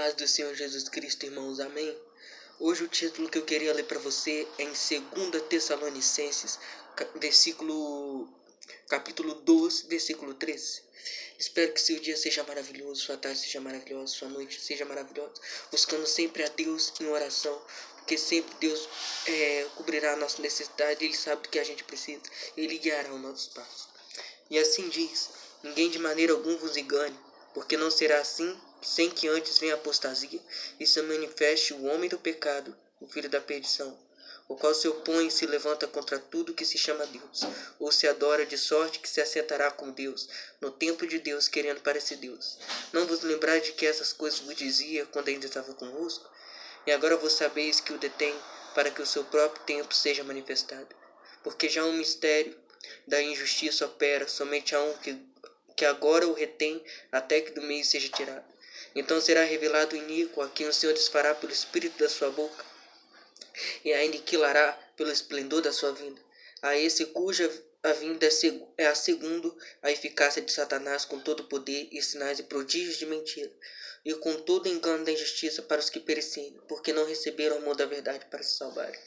paz do Senhor Jesus Cristo, irmãos, amém? Hoje o título que eu queria ler para você é em 2 Tessalonicenses, capítulo 12, versículo 13. Espero que seu dia seja maravilhoso, sua tarde seja maravilhosa, sua noite seja maravilhosa, buscando sempre a Deus em oração, porque sempre Deus cobrirá a nossa necessidade, Ele sabe do que a gente precisa, Ele guiará os nossos passos. E assim diz: ninguém de maneira alguma vos engane, porque não será assim, sem que antes venha a apostasia, e se manifeste o homem do pecado, o filho da perdição, o qual se opõe e se levanta contra tudo que se chama Deus, ou se adora, de sorte que se assentará com Deus, no templo de Deus, querendo parecer Deus. Não vos lembrais de que essas coisas vos dizia quando ainda estava convosco? E agora vos sabeis que o detém, para que o seu próprio tempo seja manifestado. Porque já um mistério da injustiça opera somente a um que agora o retém, até que do meio seja tirado. Então será revelado o iníquo, a quem o Senhor desfará pelo espírito da sua boca, e a aniquilará pelo esplendor da sua vinda. A esse cuja a vinda é a segundo a eficácia de Satanás, com todo poder e sinais e prodígios de mentira, e com todo engano da injustiça para os que perecem, porque não receberam o amor da verdade para se salvarem.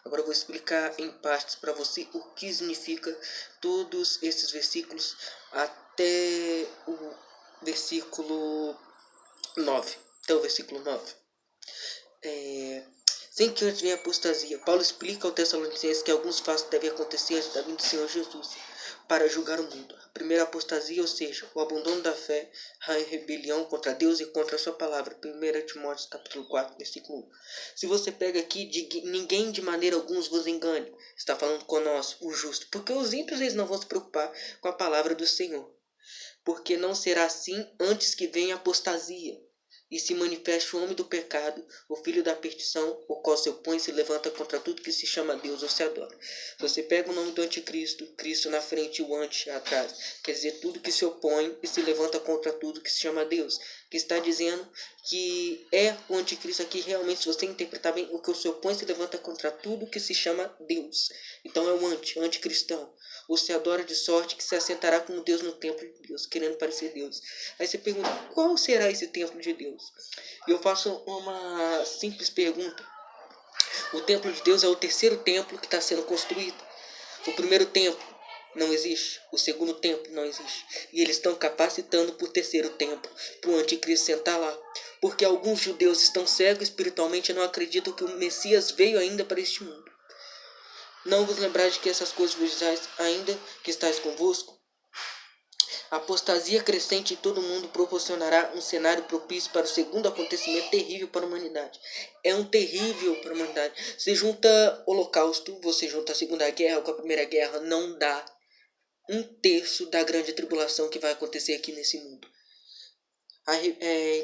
Agora eu vou explicar em partes para você o que significa todos esses versículos até o versículo 9. Até o versículo 9. Sem que antes venha a apostasia, Paulo explica ao Tessalonicenses que alguns fatos devem acontecer antes da vinda do Senhor Jesus para julgar o mundo. A primeira apostasia, ou seja, o abandono da fé, a rebelião contra Deus e contra a sua palavra. 1 Timóteo capítulo 4, versículo 1. Se você pega aqui, ninguém de maneira alguma vos engane. Está falando conosco, o justo. Porque os ímpios eles não vão se preocupar com a palavra do Senhor. Porque não será assim antes que venha a apostasia, e se manifeste o homem do pecado, o filho da perdição, o qual se opõe e se levanta contra tudo que se chama Deus ou se adora. Se você pega o nome do anticristo, Cristo na frente e o anti atrás, quer dizer tudo que se opõe e se levanta contra tudo que se chama Deus, que está dizendo que é o anticristo aqui realmente, se você interpretar bem, o que se opõe e se levanta contra tudo que se chama Deus. Então é o anticristão. Ou se adora, de sorte que se assentará como Deus no templo de Deus, querendo parecer Deus. Aí você pergunta, qual será esse templo de Deus? E eu faço uma simples pergunta. O templo de Deus é o terceiro templo que está sendo construído. O primeiro templo não existe. O segundo templo não existe. E eles estão capacitando para o terceiro templo, para o anticristo sentar lá. Porque alguns judeus estão cegos espiritualmente e não acreditam que o Messias veio ainda para este mundo. Não vos lembrais de que essas coisas vos dizais ainda que estáis convosco? A apostasia crescente em todo mundo proporcionará um cenário propício para o segundo acontecimento terrível para a humanidade. É um terrível para a humanidade. Você junta o Holocausto, você junta a Segunda Guerra com a Primeira Guerra, não dá 1/3 da grande tribulação que vai acontecer aqui nesse mundo.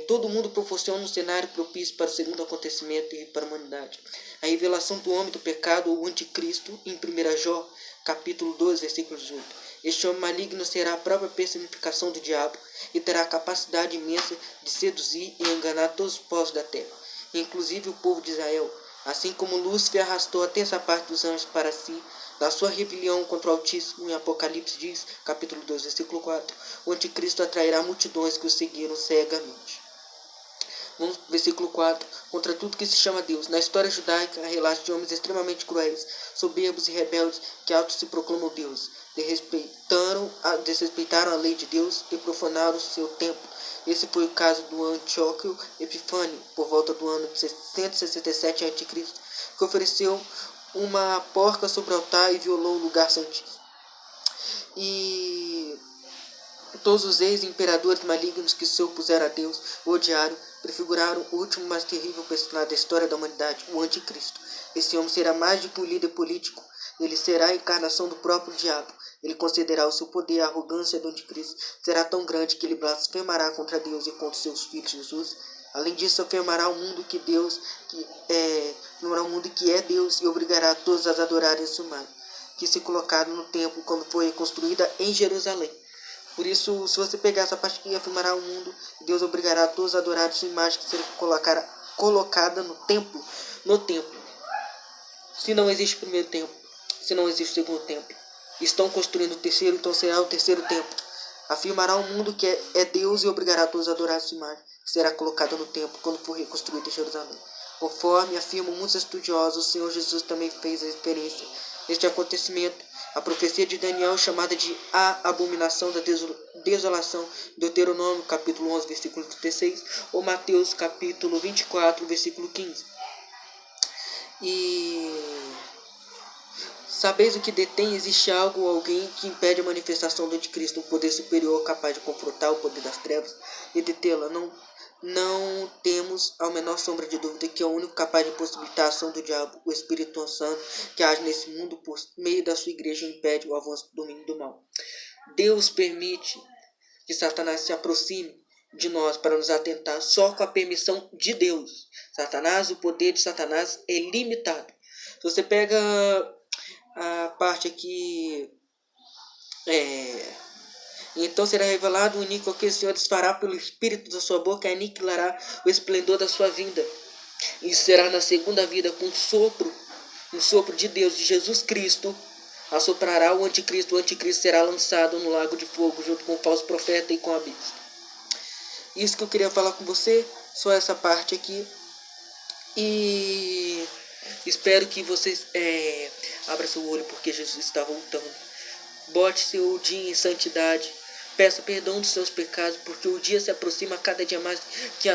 Todo mundo proporciona um cenário propício para o segundo acontecimento e para a humanidade. A revelação do homem do pecado, ou anticristo, em 1 Jó, capítulo 2, versículo 18. Este homem maligno será a própria personificação do diabo e terá a capacidade imensa de seduzir e enganar todos os povos da terra, inclusive o povo de Israel. Assim como Lúcifer arrastou a terça parte dos anjos para si, na sua rebelião contra o Altíssimo, em Apocalipse diz, capítulo 2, versículo 4, o anticristo atrairá multidões que o seguiram cegamente. Vamos versículo 4. Contra tudo que se chama Deus. Na história judaica, há relatos de homens extremamente cruéis, soberbos e rebeldes, que auto se proclamam Deus. Desrespeitaram a lei de Deus e profanaram o seu templo. Esse foi o caso do Antíoco Epifânio, por volta do ano de 167 a.C., que ofereceu uma porca sobre o altar e violou o lugar santíssimo. E todos os ex-imperadores malignos que se opuseram a Deus o odiaram, prefiguraram o último mais terrível personagem da história da humanidade, o anticristo. Esse homem será mais do que um líder político, ele será a encarnação do próprio diabo. Ele concederá o seu poder, a arrogância do anticristo será tão grande que ele blasfemará contra Deus e contra seus filhos Jesus. Além disso, afirmará o mundo que é Deus e obrigará todos a adorarem esse humano, que se colocaram no templo quando foi construída em Jerusalém. Por isso, se você pegar essa parte aqui, afirmará o mundo, Deus obrigará a todos a adorar sua imagem que será colocada no templo. Se não existe o primeiro templo, se não existe o segundo templo, estão construindo o terceiro, então será o terceiro templo. Afirmará ao mundo que é Deus e obrigará todos a adorar a sua imagem, que será colocada no templo quando for reconstruída em Jerusalém. Conforme afirmam muitos estudiosos, o Senhor Jesus também fez a experiência neste acontecimento. A profecia de Daniel, chamada de a abominação da desolação, Deuteronômio capítulo 11, versículo 36, ou Mateus capítulo 24, versículo 15. E sabeis o que detém? Existe algo ou alguém que impede a manifestação do anticristo, um poder superior capaz de confrontar o poder das trevas e detê-la? Não temos a menor sombra de dúvida que é o único capaz de impossibilitar a ação do diabo, o Espírito Santo, que age nesse mundo por meio da sua igreja e impede o avanço do domínio do mal. Deus permite que Satanás se aproxime de nós para nos atentar só com a permissão de Deus. O poder de Satanás é limitado. Se você pega a parte aqui, então será revelado o iníquo que o Senhor desfará pelo espírito da sua boca e aniquilará o esplendor da sua vinda. Isso será na segunda vida, com um sopro de Deus, de Jesus Cristo, assoprará o anticristo. O anticristo será lançado no lago de fogo, junto com o falso profeta e com a besta. Isso que eu queria falar com você, só essa parte aqui. E espero que vocês abram seu olho, porque Jesus está voltando. Bote seu dia em santidade. Peça perdão dos seus pecados, porque o dia se aproxima cada dia mais que a